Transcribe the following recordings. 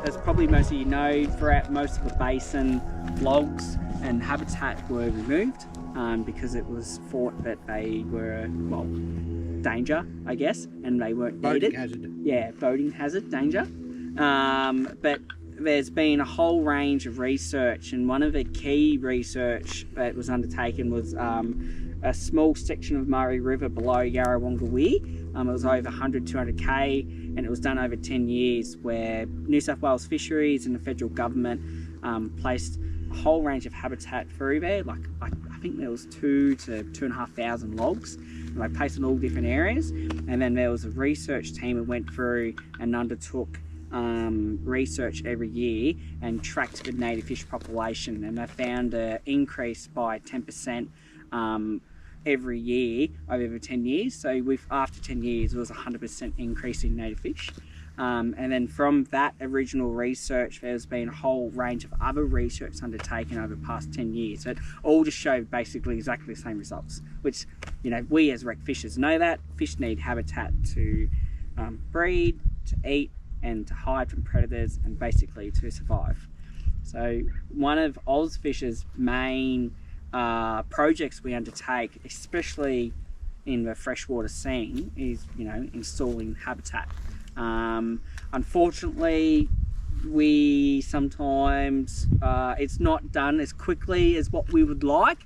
as probably most of you know, throughout most of the basin, logs and habitat were removed because it was thought that they were, well, danger, I guess, and they weren't needed. Boating hazard. Yeah, boating hazard, danger. But there's been a whole range of research, and one of the key research that was undertaken was a small section of Murray River below Yarrawonga Weir. It was over 100, 200k, and it was done over 10 years, where New South Wales Fisheries and the federal government placed a whole range of habitat through there. Like I think there was 2,000 to 2,500 logs, and they placed in all different areas. And then there was a research team that went through and undertook research every year and tracked the native fish population, and they found an increase by 10% every year over 10 years. So after 10 years, it was 100% increase in native fish. And then from that original research, there's been a whole range of other research undertaken over the past 10 years. So it all just showed basically exactly the same results, which, you know, we as wreck fishers know that fish need habitat to breed, to eat, and to hide from predators, and basically to survive. So one of OzFish's main projects we undertake, especially in the freshwater scene, is, you know, installing habitat. Unfortunately, we sometimes it's not done as quickly as what we would like.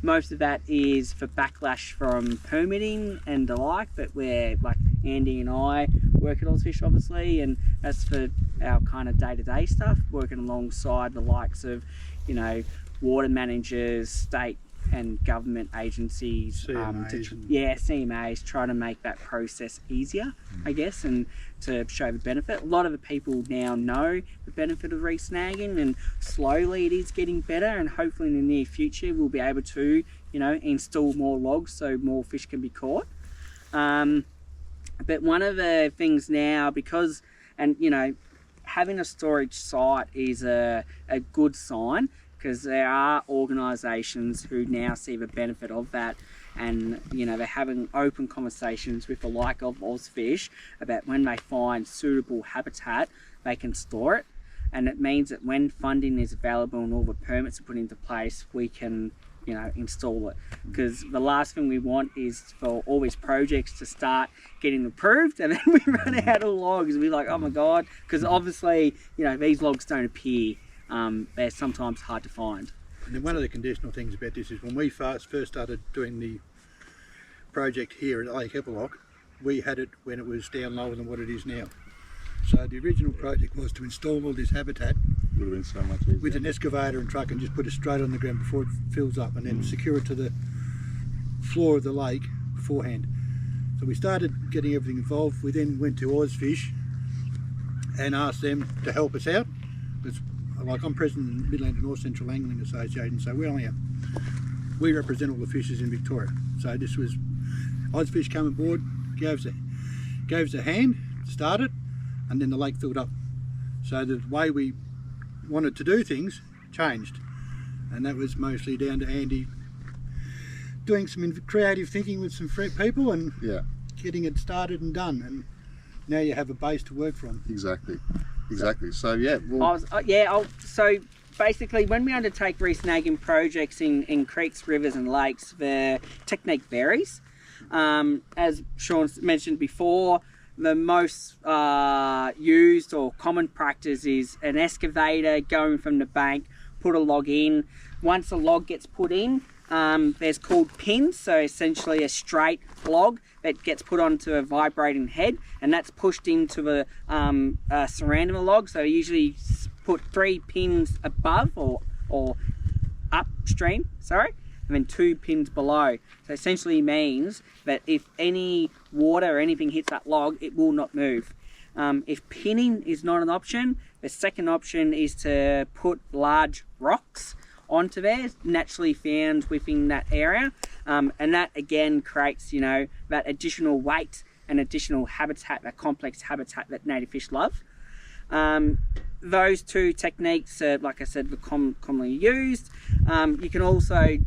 Most of that is for backlash from permitting and the like, but we're, like, Andy and I work at OzFish obviously, and that's for our kind of day-to-day stuff, working alongside the likes of, you know, water managers, state and government agencies, CMAs, trying to make that process easier, I guess, and to show the benefit. A lot of the people now know the benefit of re-snagging, and slowly it is getting better, and hopefully in the near future we'll be able to, you know, install more logs so more fish can be caught. But one of the things now, because, and you know, having a storage site is a good sign, because there are organisations who now see the benefit of that, and, you know, they're having open conversations with the like of OzFish about when they find suitable habitat, they can store it. And it means that when funding is available and all the permits are put into place, we can, you know, install it. Because the last thing we want is for all these projects to start getting approved and then we run out of logs and we're like, oh my God, because obviously, you know, these logs don't appear. They're sometimes hard to find. And then one of the conditional things about this is when we first started doing the project here at Lake Eppalock, we had it when it was down lower than what it is now. So the original project was to install all this habitat. Would have been so much easier. With an excavator and truck, and just put it straight on the ground before it fills up, and then secure it to the floor of the lake beforehand. So we started getting everything involved. We then went to OzFish and asked them to help us out. Because, like, I'm president of the Midland and North Central Angling Association, so we represent all the fishers in Victoria. So this was OzFish come aboard, gave us a hand, started, and then the lake filled up. So the way we wanted to do things changed, and that was mostly down to Andy doing some creative thinking with some people and getting it started and done, and now you have a base to work from. Exactly. So yeah, so basically when we undertake re-snagging projects in creeks, rivers and lakes, the technique varies. As Sean mentioned before, the most used or common practice is an excavator going from the bank, put a log in. Once a log gets put in, there's called pins, so essentially a straight log that gets put onto a vibrating head, and that's pushed into the surrounding the log. So usually put 3 pins above or upstream, and then 2 pins below. So essentially means that if any water or anything hits that log, it will not move. If pinning is not an option, the second option is to put large rocks onto there, naturally found within that area, and that again creates, you know, that additional weight and additional habitat, that complex habitat that native fish love. Those two techniques are, like I said, commonly used. You can also,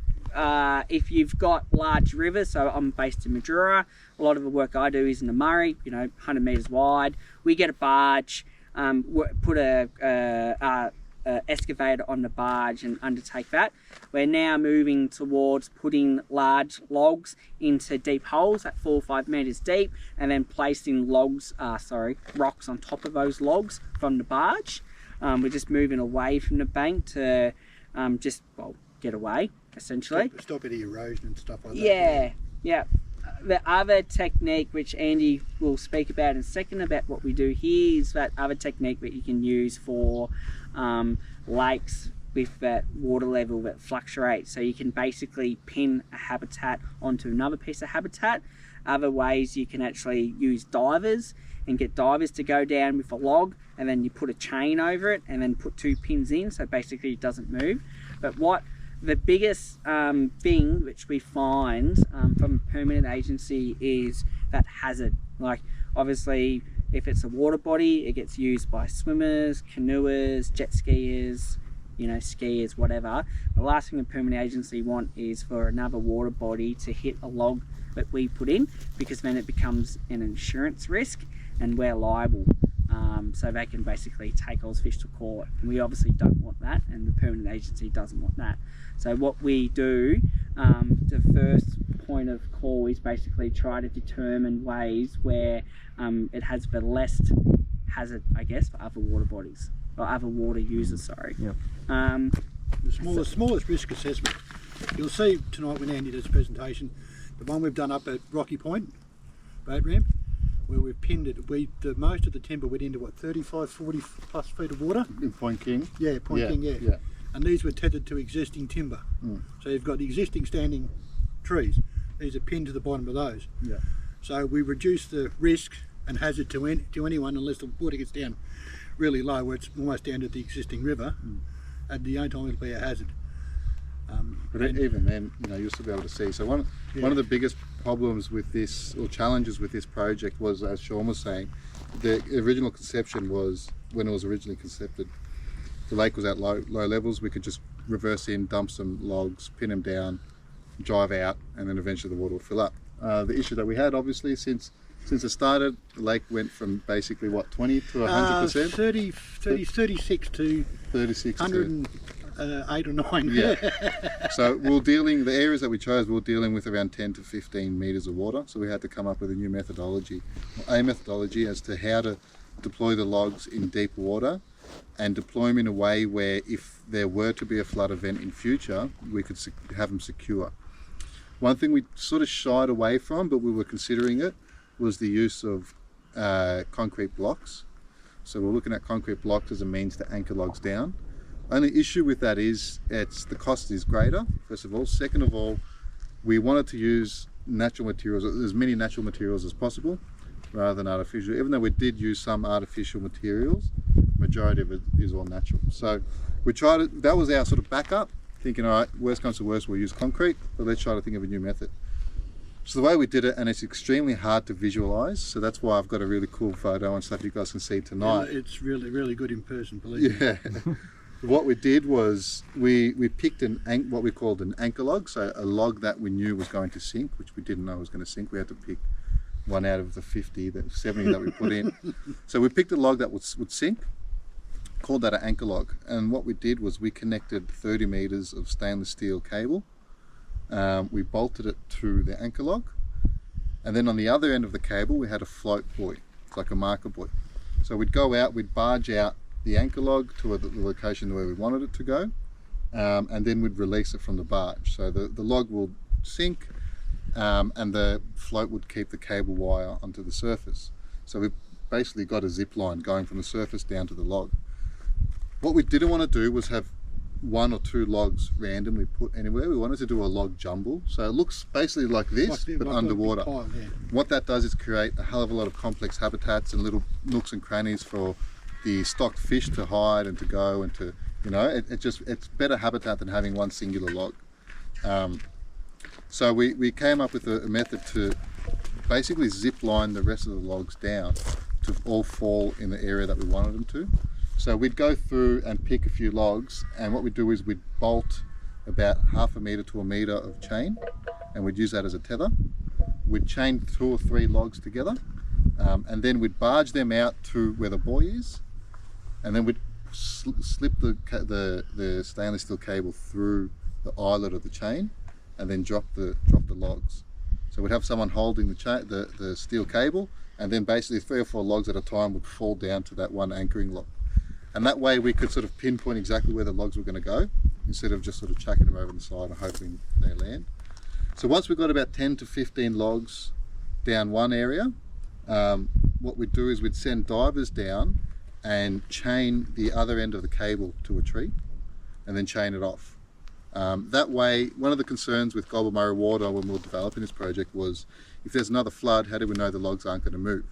if you've got large rivers, so I'm based in Mildura, a lot of the work I do is in the Murray, you know, 100 metres wide. We get a barge, put a excavator on the barge and undertake that. We're now moving towards putting large logs into deep holes at 4 or 5 meters deep, and then placing rocks on top of those logs from the barge. We're just moving away from the bank to get away, essentially. Stop any erosion and stuff like that. Yeah. The other technique, which Andy will speak about in a second about what we do here, is that other technique that you can use for lakes with that water level that fluctuates. So you can basically pin a habitat onto another piece of habitat. Other ways, you can actually use divers and get divers to go down with a log, and then you put a chain over it and then put 2 pins in, so basically it doesn't move. But what the biggest thing which we find from a permanent agency is that hazard. Like, obviously, if it's a water body, it gets used by swimmers, canoers, jet skiers, skiers, whatever. The last thing a permanent agency want is for another water body to hit a log that we put in, because then it becomes an insurance risk and we're liable. So they can basically take OzFish to court, and we obviously don't want that, and the permanent agency doesn't want that. So what we do, the first point of call is basically try to determine ways where it has the less hazard, I guess, for other water bodies, or other water users, sorry. Yep. The smallest risk assessment. You'll see tonight when Andy does his presentation, the one we've done up at Rocky Point, boat ramp, where we've pinned it. Most of the timber went into 35, 40 plus feet of water. In Point King? Yeah, Point King, yeah. And these were tethered to existing timber. So you've got the existing standing trees. These are pinned to the bottom of those. Yeah. So we reduce the risk and hazard to anyone unless the water gets down really low, where it's almost down to the existing river, and the only time it'll be a hazard. But even then, you'll still be able to see. So one of the biggest problems with this, or challenges with this project, was, as Sean was saying, the original conception was, when it was originally concepted, the lake was at low levels. We could just reverse in, dump some logs, pin them down, drive out, and then eventually the water would fill up. The issue that we had, obviously, since it started, the lake went from basically 20 to 100%? 36 to 36 108 or 9. Yeah. So the areas that we chose, we were dealing with around 10 to 15 meters of water. So we had to come up with a new methodology, as to how to deploy the logs in deep water, and deploy them in a way where, if there were to be a flood event in future, we could have them secure. One thing we sort of shied away from, but we were considering it, was the use of concrete blocks. So we're looking at concrete blocks as a means to anchor logs down. Only issue with that is the cost is greater, first of all. Second of all, we wanted to use natural materials, as many natural materials as possible, rather than artificial. Even though we did use some artificial materials, majority of it is all natural. So we tried it, that was our sort of backup, thinking, all right, worst comes to worst, we'll use concrete, but let's try to think of a new method. So the way we did it, and it's extremely hard to visualize, so that's why I've got a really cool photo and stuff you guys can see tonight. Yeah, it's really, really good in person, believe me. Yeah. What we did was we picked what we called an anchor log, so a log that we knew was going to sink, which we didn't know was going to sink. We had to pick one out of the 70 that we put in. So we picked a log that would sink, called that an anchor log. And what we did was we connected 30 meters of stainless steel cable. We bolted it to the anchor log, and then on the other end of the cable we had a float buoy. It's like a marker buoy. So we'd go out, we'd barge out the anchor log to the location where we wanted it to go, and then we'd release it from the barge. So the log will sink, and the float would keep the cable wire onto the surface. So we've basically got a zip line going from the surface down to the log. What we didn't want to do was have 1 or 2 logs randomly put anywhere. We wanted to do a log jumble. So it looks basically like this, but underwater. Pile, yeah. What that does is create a hell of a lot of complex habitats and little nooks and crannies for the stocked fish to hide and to go and to, it's better habitat than having one singular log. So we came up with a method to basically zip line the rest of the logs down to all fall in the area that we wanted them to. So we'd go through and pick a few logs, and what we'd do is we'd bolt about 1/2 meter to 1 meter of chain, and we'd use that as a tether. We'd chain 2 or 3 logs together, and then we'd barge them out to where the buoy is, and then we'd slip the stainless steel cable through the eyelet of the chain, and then drop the logs. So we'd have someone holding the steel cable, and then basically 3 or 4 logs at a time would fall down to that one anchoring log. And that way we could sort of pinpoint exactly where the logs were going to go, instead of just sort of chucking them over the side and hoping they land. So once we got about 10 to 15 logs down one area, what we'd do is we'd send divers down and chain the other end of the cable to a tree, and then chain it off. That way, one of the concerns with Goulburn water when we were developing this project was, if there's another flood, how do we know the logs aren't going to move?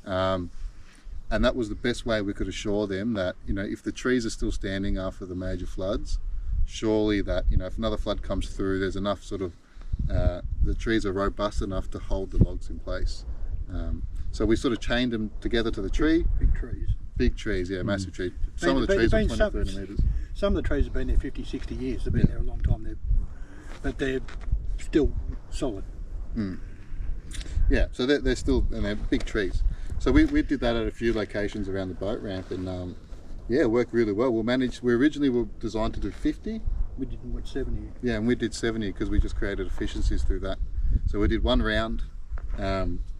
And that was the best way we could assure them that, you know, if the trees are still standing after the major floods, surely that, you know, if another flood comes through, there's enough sort of, the trees are robust enough to hold the logs in place. So we sort of chained them together to the tree. Big trees. Big trees, yeah, massive trees. Some of the trees are 20, 30 metres. Some of the trees have been there 50, 60 years. They've been there a long time, but they're still solid. Yeah, so they're still, and they're big trees. So we did that at a few locations around the boat ramp, and yeah, it worked really well. We originally were designed to do 50. We did 70. Yeah, and we did 70 because we just created efficiencies through that. So we did one round,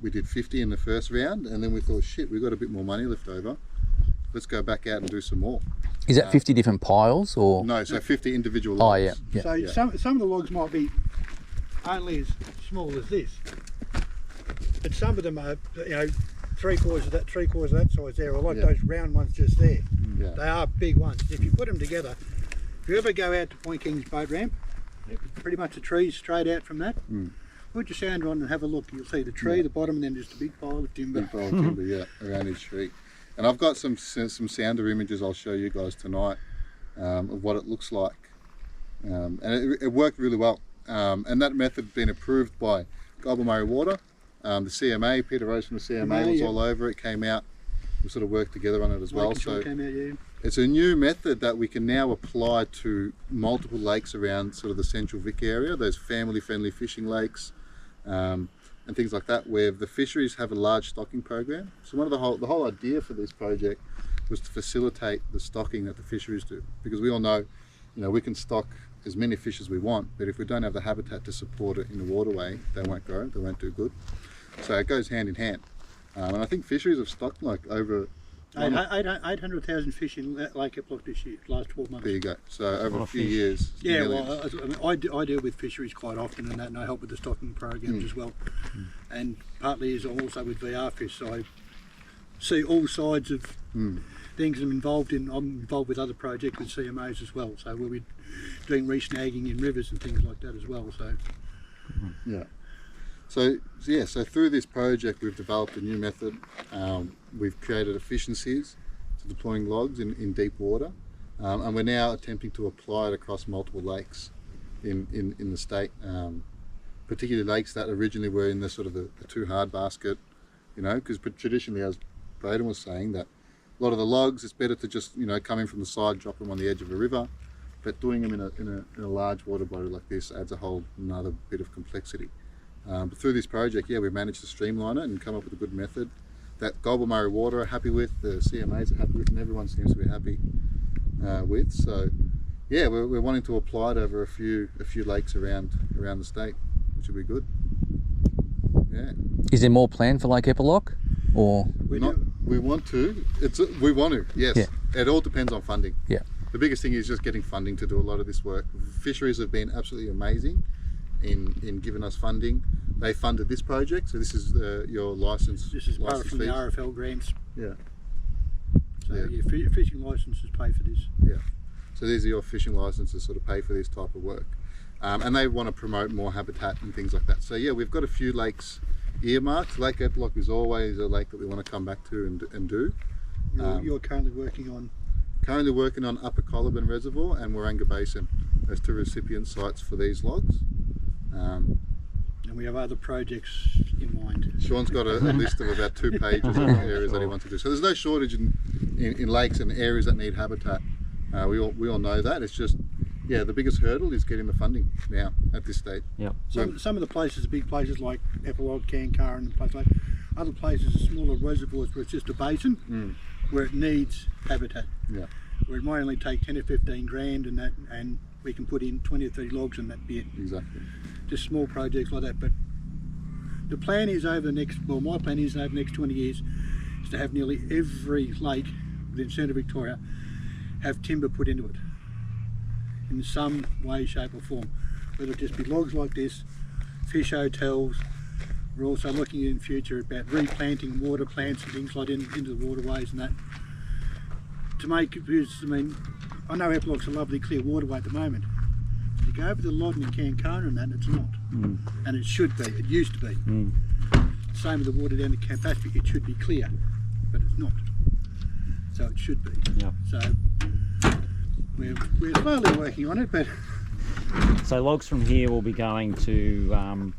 we did 50 in the first round, and then we thought, shit, we've got a bit more money left over. Let's go back out and do some more. Is that 50 different piles, or? No, so 50 individual logs. Oh, yeah. So Yeah. some of the logs might be only as small as this, but some of them are, you know, three-quarters of that size there, or like those round ones just there. Yeah. They are big ones. If you put them together, if you ever go out to Point Kings boat ramp, pretty much the trees straight out from that. Put your sounder on and have a look. You'll see the tree, the bottom, and then just a big pile of timber. Big pile of timber, yeah, around each tree. And I've got some sounder images I'll show you guys tonight of what it looks like. And it worked really well. And that method had been approved by Goulburn Water. The CMA, Peter Rose from the CMA was all over it, came out. We sort of worked together on it as well. So came out, yeah. it's a new method that we can now apply to multiple lakes around sort of the Central Vic area, those family-friendly fishing lakes. And things like that, where the fisheries have a large stocking program. So one of the whole idea for this project was to facilitate the stocking that the fisheries do, because we all know, you know, we can stock as many fish as we want, but if we don't have the habitat to support it in the waterway, they won't grow, they won't do good. So it goes hand in hand. And I think fisheries have stocked like over 800,000 fish in Lake Eppalock this year, last 12 months. There you go. So over a few years. Yeah, millions. well, I deal with fisheries quite often, and that, and I help with the stocking programs as well. And partly is also with VR fish, so I see all sides of things. I'm involved with other projects with CMAs as well. So we'll be doing re-snagging in rivers and things like that as well. So yeah. So through this project we've developed a new method. We've created efficiencies to deploying logs in deep water, and we're now attempting to apply it across multiple lakes in the state, particularly lakes that originally were in the sort of the too hard basket, you know, because traditionally, as Braden was saying, that a lot of the logs, it's better to just, you know, come in from the side, drop them on the edge of a river, but doing them in a large water body like this adds a whole another bit of complexity. But through this project, yeah, we've managed to streamline it and come up with a good method that Goulburn Water are happy with, the CMAs are happy with, and everyone seems to be happy with. So, yeah, we're wanting to apply it over a few lakes around the state, which will be good. Yeah. Is there more planned for Lake Eppalock, or? We want to. Yes. Yeah. It all depends on funding. Yeah. The biggest thing is just getting funding to do a lot of this work. Fisheries have been absolutely amazing in giving us funding. They funded this project, so this is your license. this is part license from the fees. RFL grants. Yeah. So Yeah. fishing licenses pay for this. Yeah. So these are your fishing licenses sort of pay for this type of work. And they want to promote more habitat and things like that. So yeah, we've got a few lakes earmarked. Lake Eppalock is always a lake that we want to come back to and do. You're currently working on? Currently working on Upper Coliban Reservoir and Waranga Basin as two recipient sites for these logs. And we have other projects in mind. Sean's got a list of about 2 pages of areas that he wants to do. So there's no shortage in lakes and areas that need habitat. We all know that. It's just, yeah, the biggest hurdle is getting the funding now at this stage. Yeah. Some of the places are big places like Eppalock, Cancarran, and places like other places are smaller reservoirs where it's just a basin. where it needs habitat. Yeah. Where it might only take 10 or 15 grand and we can put in 20 or 30 logs and that be it. Exactly. Just small projects like that. But the plan is over the next, well, my plan is over the next 20 years is to have nearly every lake within central Victoria have timber put into it in some way, shape or form. Whether it just be logs like this, fish hotels. We're also looking in the future about replanting water plants and things like into the waterways and that. To make, because I mean, I know Eppalock's a lovely clear waterway at the moment. If you go over the Loddon and Cancona and that, it's not. And it should be, it used to be. Same with the water down the Campaspe, it should be clear, but it's not. So it should be. Yeah. So we're slowly working on it, but... So logs from here will be going to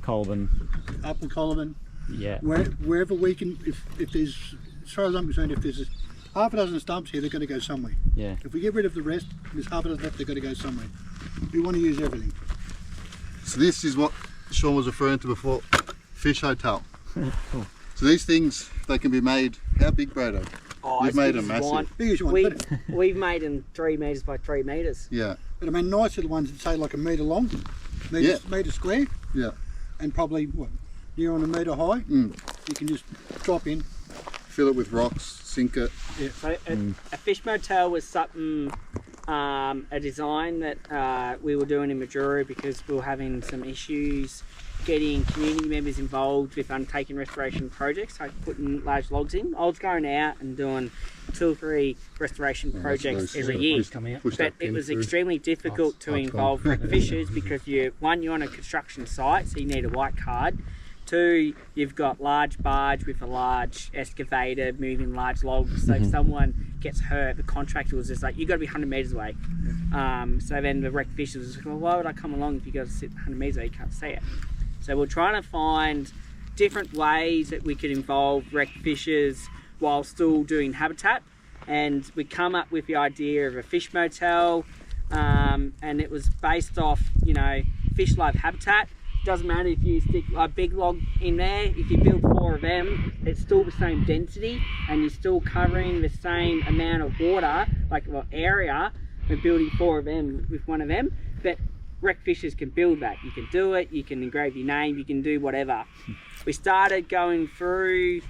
Colburn. Up in Colburn. Yeah. Wherever we can, if there's, as far as I'm concerned, if there's half a dozen stumps here, they're going to go somewhere. Yeah. If we get rid of the rest, there's half a dozen left, they're going to go somewhere. We want to use everything. So this is what Sean was referring to before, fish hotel. Cool. So these things, they can be made, how big, Brado? Oh, You've as made big them as massive. one. Biggest one. We've made them 3 metres by 3 metres. Yeah, But I mean, nice little ones that say like a metre long, metre square, yeah. and probably what, near on a metre high. You can just drop in. Fill it with rocks, sink it. Yeah. So a fish motel was something, a design that we were doing in Majuro because we were having some issues getting community members involved with undertaking restoration projects, like putting large logs in. I was going out and doing 2 or 3 restoration projects every year, but it was extremely difficult to involve wreck fishers because you're on a construction site, so you need a white card. 2, you've got large barge with a large excavator moving large logs, so if someone gets hurt, the contractor was just like, you got to be 100 metres away. So then the wreck fisher was like, well, why would I come along if you got to sit 100 metres away, you can't see it. So we're trying to find different ways that we could involve wreck fishers while still doing habitat, and we come up with the idea of a fish motel, and it was based off, you know, fish love habitat. Doesn't matter if you stick a big log in there, if you build 4 of them, it's still the same density and you're still covering the same amount of water, like area. We're building 4 of them with 1 of them, but wreck fishers can build that. You can do it, you can engrave your name, you can do whatever. We started going through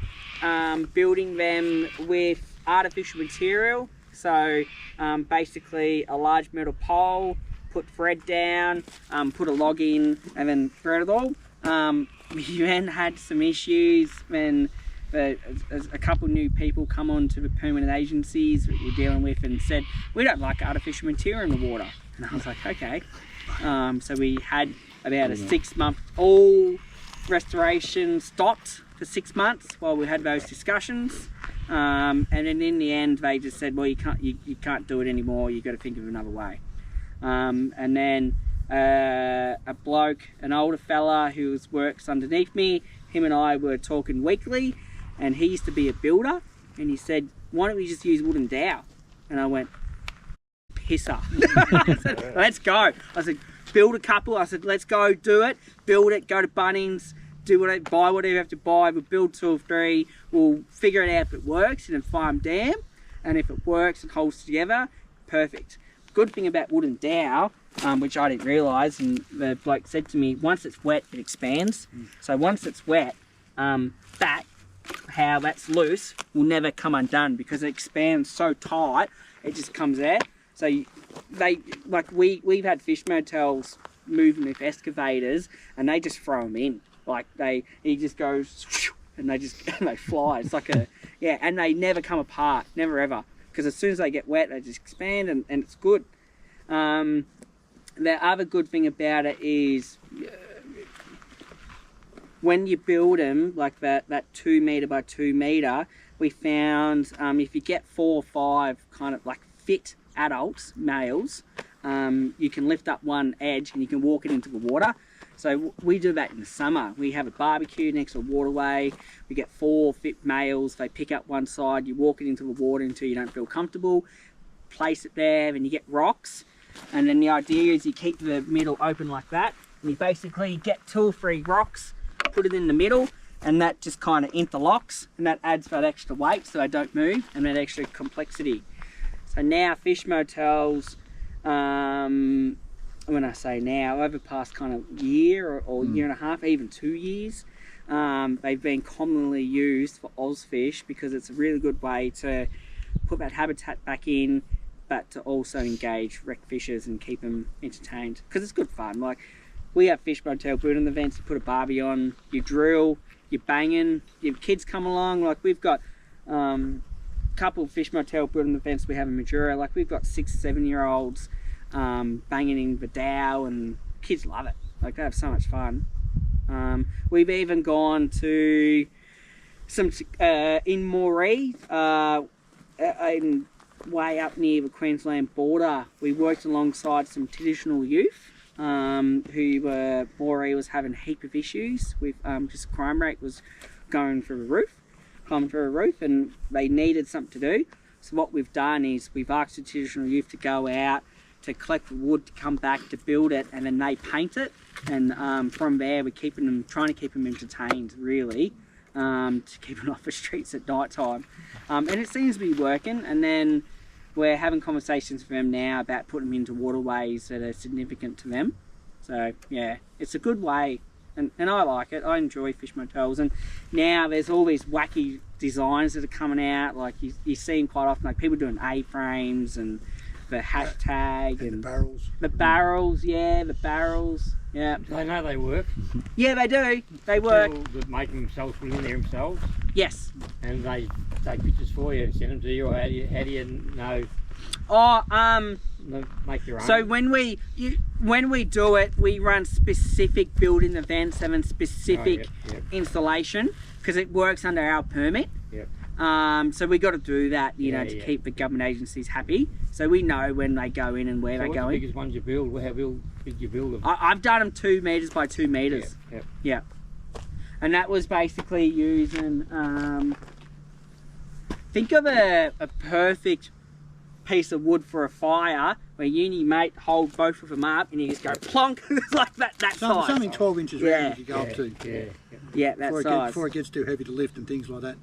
building them with artificial material, so basically a large metal pole, put thread down, put a log in, and then thread it all. We then had some issues when a couple new people come on to the permanent agencies that we're dealing with and said, we don't like artificial material in the water. And I was like, okay. So we had about a 6-month all restoration stopped for 6 months while we had those discussions. And then in the end, they just said, well, you can't do it anymore. You've got to think of another way. And then a bloke, an older fella who works underneath me, him and I were talking weekly, and he used to be a builder, and he said, why don't we just use wooden dowel? And I went, pisser. I said, let's go. I said, build a couple. I said, let's go do it, build it, go to Bunnings, buy whatever you have to buy, we'll build 2 or 3, we'll figure it out if it works, and then farm dam, and if it works and holds together, perfect. Good thing about wooden dowel, which I didn't realise, and the bloke said to me, once it's wet it expands. So once it's wet, how that's loose will never come undone because it expands so tight it just comes out. So we've had fish motels moving with excavators and they just throw them in, like he just goes and they fly. It's like and they never come apart, never ever. Because as soon as they get wet, they just expand and it's good. The other good thing about it is when you build them, like that 2 metre by 2 metre, we found if you get 4 or 5 kind of like fit adults, males, you can lift up one edge and you can walk it into the water. So we do that in the summer. We have a barbecue next to a waterway. We get 4 fit males. They pick up one side. You walk it into the water until you don't feel comfortable. Place it there, and you get rocks. And then the idea is you keep the middle open like that. And you basically get 2 or 3 rocks, put it in the middle, and that just kind of interlocks, and that adds that extra weight so they don't move, and that extra complexity. So now fish motels, when I say now, over the past kind of year or year and a half, even 2 years, they've been commonly used for OzFish because it's a really good way to put that habitat back in, but to also engage wreck fishers and keep them entertained, because it's good fun. Like, we have fish motel building events, you put a barbie on, you drill, you're banging, your kids come along. Like, we've got a couple of fish motel building events we have in Majura. Like, we've got 6-7 year olds banging in the Dow, and kids love it. Like, they have so much fun. We've even gone to some in Moree, way up near the Queensland border. We worked alongside some traditional youth who Moree was having a heap of issues with, just crime rate was going through the roof, and they needed something to do. So what we've done is we've asked the traditional youth to go out to collect the wood, to come back to build it, and then they paint it, and from there we're trying to keep them entertained, really, to keep them off the streets at night time, and it seems to be working. And then we're having conversations with them now about putting them into waterways that are significant to them. So yeah, it's a good way, and I like it. I enjoy fish motels, and now there's all these wacky designs that are coming out. Like you see them quite often, like people doing A-frames and the hashtag and the barrels, yeah, the barrels, yeah. They know they work. Yeah, they do. They work. People that make themselves put in there themselves, Yes. and they take pictures for you and send them to you. Or how do you know? Oh, Make your own. so when we do it, we run specific building events and specific installation, because it works under our permit. Yep. So we got to do that, you know, to yeah. keep the government agencies happy. So we know when they go in and where they go the in. biggest ones you build? How big you build them? I've done them 2 meters by 2 meters. Yep. Yeah. And that was basically using, think of a perfect piece of wood for a fire, where you and your mate hold both of them up and you just go plonk. It's like that size. Something 12 inches round you go up to. Yeah, that size. Before it gets too heavy to lift and things like that.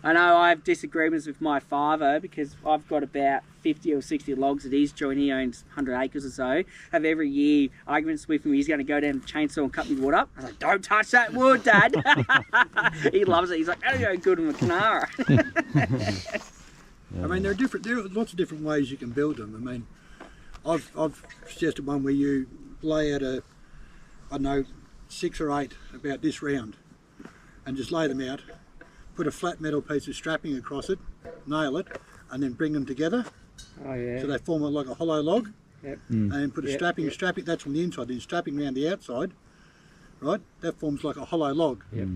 I know I have disagreements with my father, because I've got about 50 or 60 logs at his joint. He owns 100 acres or so. I have every year arguments with him. He's going to go down the chainsaw and cut me wood up. I was like, don't touch that wood, Dad. He loves it. He's like, that'll go good in the Canara. I mean, there are lots of different ways you can build them. I mean, I've suggested one where you lay out I don't know, 6 or 8 about this round, and just lay them out, put a flat metal piece of strapping across it, nail it, and then bring them together. Oh yeah. So they form like a hollow log. Yep. And then put a strapping, that's from the inside, then strapping around the outside, right? That forms like a hollow log. Yep.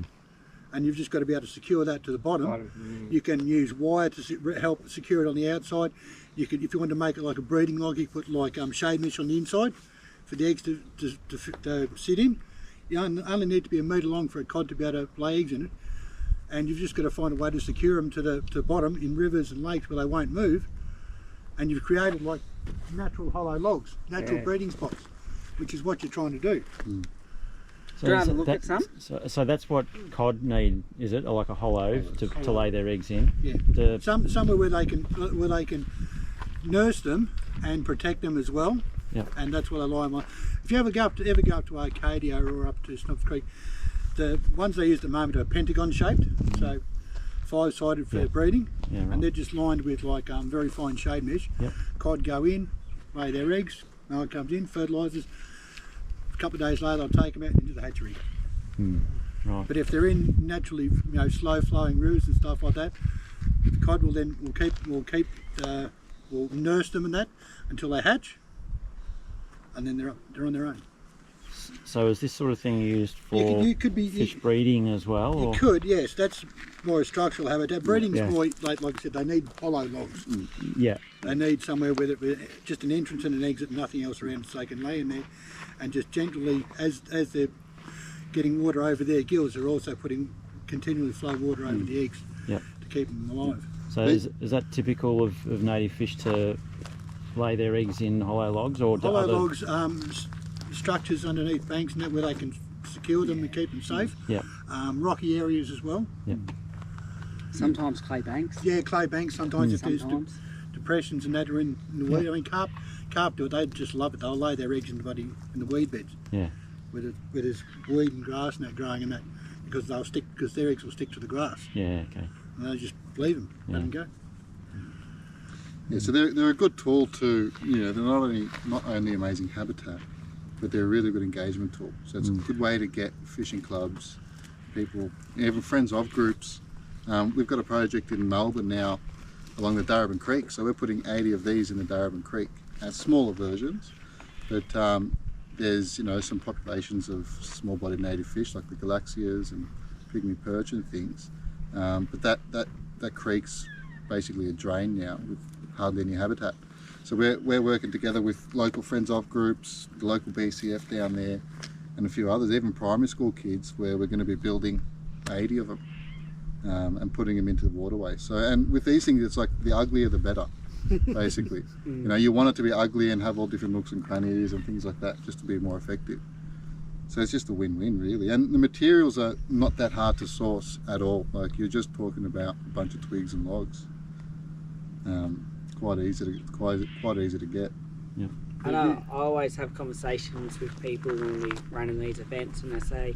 And you've just got to be able to secure that to the bottom. You can use wire to help secure it on the outside. You could, if you want to make it like a breeding log, you put like shade mesh on the inside for the eggs to sit in. You only need to be a metre long for a cod to be able to lay eggs in it. And you've just got to find a way to secure them to the bottom in rivers and lakes where they won't move. And you've created like natural hollow logs, natural breeding spots, which is what you're trying to do. Do you want to look at some? So that's what cod need, is it? Or like a hollow to lay their eggs in? Yeah. Somewhere where they can nurse them and protect them as well. Yep. And that's what I lie on. If you ever go up to Arcadia or up to Snobs Creek, the ones they use at the moment are pentagon shaped, so 5-sided for breeding, and they're just lined with like very fine shade mesh. Yep. Cod go in, lay their eggs, male comes in, fertilises. A couple of days later they'll take them out into the hatchery. Right. But if they're in naturally, slow flowing rivers and stuff like that, the cod will nurse them and that until they hatch, and then they're on their own. So is this sort of thing used for fish breeding as well? You could, yes. That's more a structural habitat. Breeding's more, like I said, they need hollow logs. Yeah. They need somewhere with just an entrance and an exit, nothing else around, so they can lay in there, and just gently, as they're getting water over their gills, they're also putting continually flow water over the eggs to keep them alive. So is that typical of native fish to lay their eggs in hollow logs, or hollow logs? Structures underneath banks and that where they can secure them and keep them safe. Yeah. Rocky areas as well. Yeah. Sometimes clay banks. Yeah, clay banks sometimes if there's Sometimes. depressions and that are in the weed. I mean, carp do it. They just love it. They'll lay their eggs in the weed beds. Yeah. Where there's weed and grass and that growing in that, because their eggs will stick to the grass. Yeah. Okay. And they just leave them, let them go. Yeah, so they're a good tool to, they're not only amazing habitat, but they're a really good engagement tool. So it's a good way to get fishing clubs, people, even friends of groups. We've got a project in Melbourne now along the Darebin Creek, so we're putting 80 of these in the Darebin Creek, smaller versions, but there's some populations of small-bodied native fish like the galaxias and pygmy perch and things, but that creek's basically a drain now with hardly any habitat. So we're working together with local friends of groups, the local BCF down there, and a few others, even primary school kids, where we're going to be building 80 of them and putting them into the waterway. So, and with these things, it's like the uglier the better, basically. You want it to be ugly and have all different nooks and crannies and things like that, just to be more effective. So it's just a win-win, really. And the materials are not that hard to source at all. Like, you're just talking about a bunch of twigs and logs. Quite easy to get. Yeah. And I always have conversations with people when we run in these events, and they say,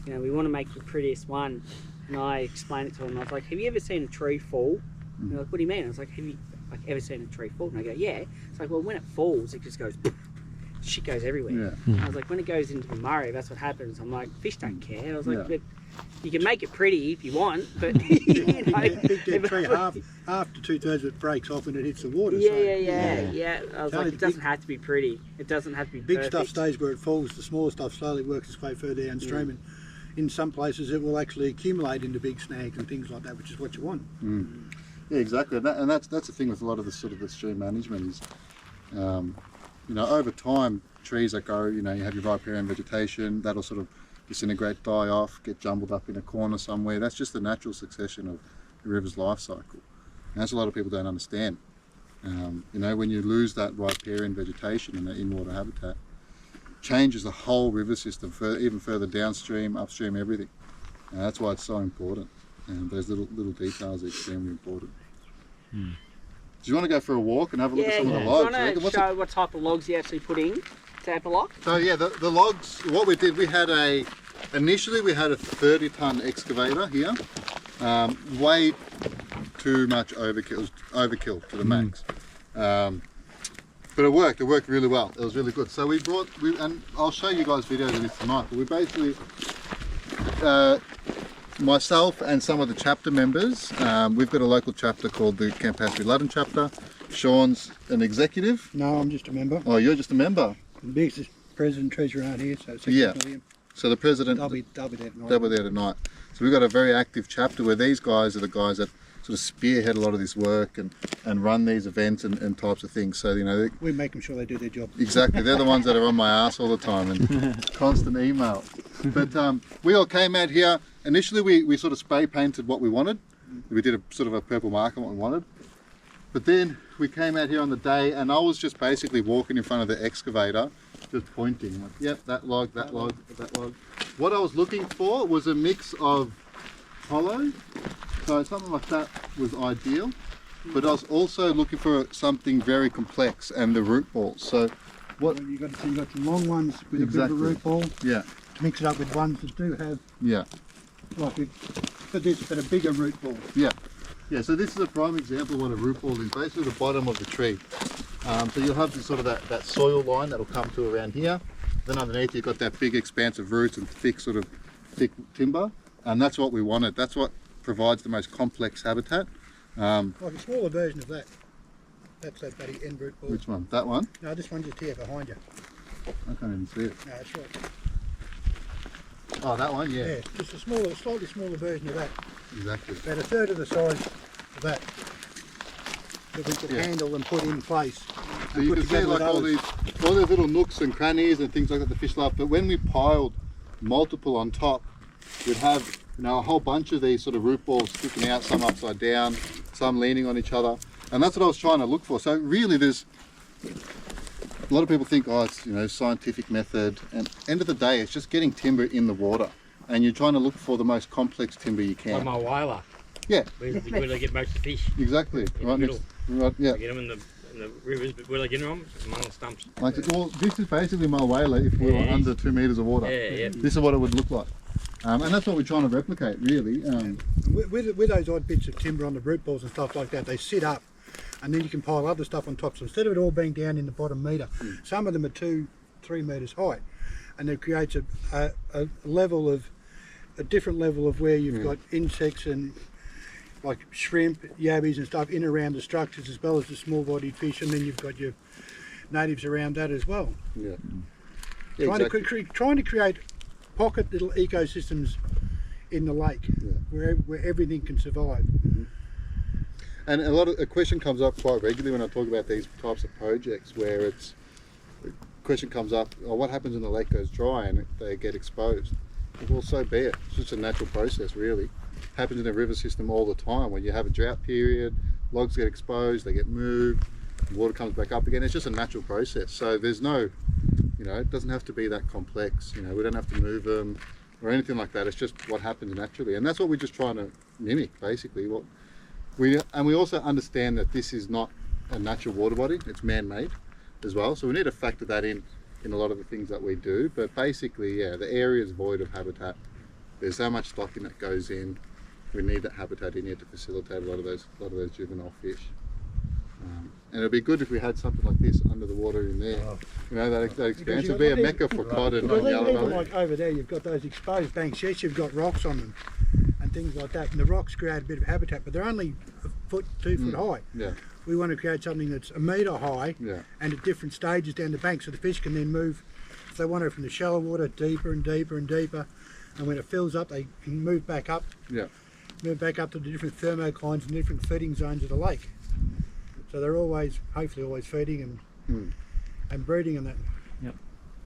we want to make the prettiest one. And I explain it to them. I was like, have you ever seen a tree fall? And they're like, what do you mean? I was like, have you ever seen a tree fall? And I go, yeah. It's like, well, when it falls, it just goes, shit goes everywhere. Yeah. I was like, when it goes into the Murray, that's what happens. I'm like, fish don't care. I was like, but you can make it pretty if you want, but Big dead tree, half to 2/3 of it breaks off when it hits the water. Yeah. I was like, it doesn't have to be pretty. It doesn't have to be Big perfect. stuff stays where it falls. The smaller stuff slowly works its way further downstream, and in some places it will actually accumulate into big snags and things like that, which is what you want. Yeah, exactly. And that's the thing with a lot of the the stream management is, over time, trees that grow, you have your riparian vegetation, that'll sort of disintegrate, die off, get jumbled up in a corner somewhere. That's just the natural succession of the river's life cycle. And that's a lot of people don't understand. When you lose that riparian vegetation and that in-water habitat, changes the whole river system, even further downstream, upstream, everything. And that's why it's so important. And those little details are extremely important. Do you want to go for a walk and have a look at some of the logs? Do you want to show what type of logs you actually put in to Eppalock? So yeah, the logs, what we did, initially we had a 30-ton excavator here. Way too much overkill to the max. But it worked really well. It was really good. So and I'll show you guys videos of this tonight, but we basically, myself and some of the chapter members, we've got a local chapter called the Campaspe Ludden chapter. Sean's an executive. No, I'm just a member. Oh, you're just a member? The biggest president treasurer aren't here, so it's million. So the president, They'll be there tonight. they'll be there tonight. So we've got a very active chapter where these guys are the guys that sort of spearhead a lot of this work and run these events and types of things. So we make them sure they do their job. Exactly, they're the ones that are on my ass all the time and constant email. But we all came out here. Initially we sort of spray painted what we wanted. We did a sort of a purple mark on what we wanted. But then we came out here on the day, and I was just basically walking in front of the excavator, just pointing, like, yep, that log, that log, that log. What I was looking for was a mix of hollow, so something like that was ideal. But I was also looking for something very complex, and the root balls. So what you got some long ones with a bit of a root ball. Yeah. To mix it up with ones that do have. Yeah. Like for this, but a bigger root ball. Yeah. Yeah, so this is a prime example of what a root ball is, basically the bottom of the tree. So you'll have this sort of that soil line that'll come to around here. Then underneath you've got that big expanse of roots and thick timber. And that's what we wanted. That's what provides the most complex habitat. Like a smaller version of that. That's that bloody end root ball. Which one? That one? No, this one just here behind you. I can't even see it. No, that's right. Oh, that one? Yeah. Yeah, just a slightly smaller version of that. Exactly. About a third of the size of that we could handle and put in place. So you can see like all these little nooks and crannies and things like that the fish love. But when we piled multiple on top, we'd have a whole bunch of these sort of root balls sticking out, some upside down, some leaning on each other. And that's what I was trying to look for. So really there's a lot of people think, oh, it's, you know, scientific method, and end of the day, it's just getting timber in the water, and you're trying to look for the most complex timber you Like can. my whaler. Yeah, Where they get most of the fish. exactly. In Right the next, right, yeah. They get them in the rivers, but where they get them? Among the stumps. Like, well, this is basically my whaler if we were Yeah. under 2 meters of water. Yeah, yeah. This is what it would look like. And that's what we're trying to replicate, really. With those odd bits of timber on the root balls and stuff like that, they sit up, and then you can pile other stuff on top. So instead of it all being down in the bottom metre, some of them are 2-3 metres high, and it creates a different level of where you've got insects and like shrimp, yabbies and stuff in around the structures, as well as the small-bodied fish, and then you've got your natives around that as well. Yeah. Trying to create pocket little ecosystems in the lake where everything can survive. And a question comes up quite regularly when I talk about these types of projects, where the question comes up, oh, what happens when the lake goes dry and they get exposed? Well, so be it. It's just a natural process, really. Happens in the river system all the time. When you have a drought period, logs get exposed, they get moved, water comes back up again. It's just a natural process. So there's no, you know, it doesn't have to be that complex. You know, we don't have to move them or anything like that. It's just what happens naturally, and that's what we're just trying to mimic, basically. We also understand that this is not a natural water body; it's man-made as well. So we need to factor that in a lot of the things that we do. But basically, yeah, the area is void of habitat. There's so much stocking that goes in. We need that habitat in here to facilitate a lot of those juvenile fish. And it'd be good if we had something like this under the water in there. You know, that expanse would be a mecca for cod and Even yellowbelly. like over there, you've got those exposed banks. Yes, you've got rocks on them and things like that, and the rocks create a bit of habitat, but they're only 2 foot high. Yeah, We want to create something that's 1 metre high yeah, and at different stages down the bank, so the fish can then move, if they want to, from the shallow water deeper and deeper and deeper, and when it fills up, they can move back up yeah. to the different thermoclines and different feeding zones of the lake. So they're always, hopefully always feeding and breeding and that. Yep.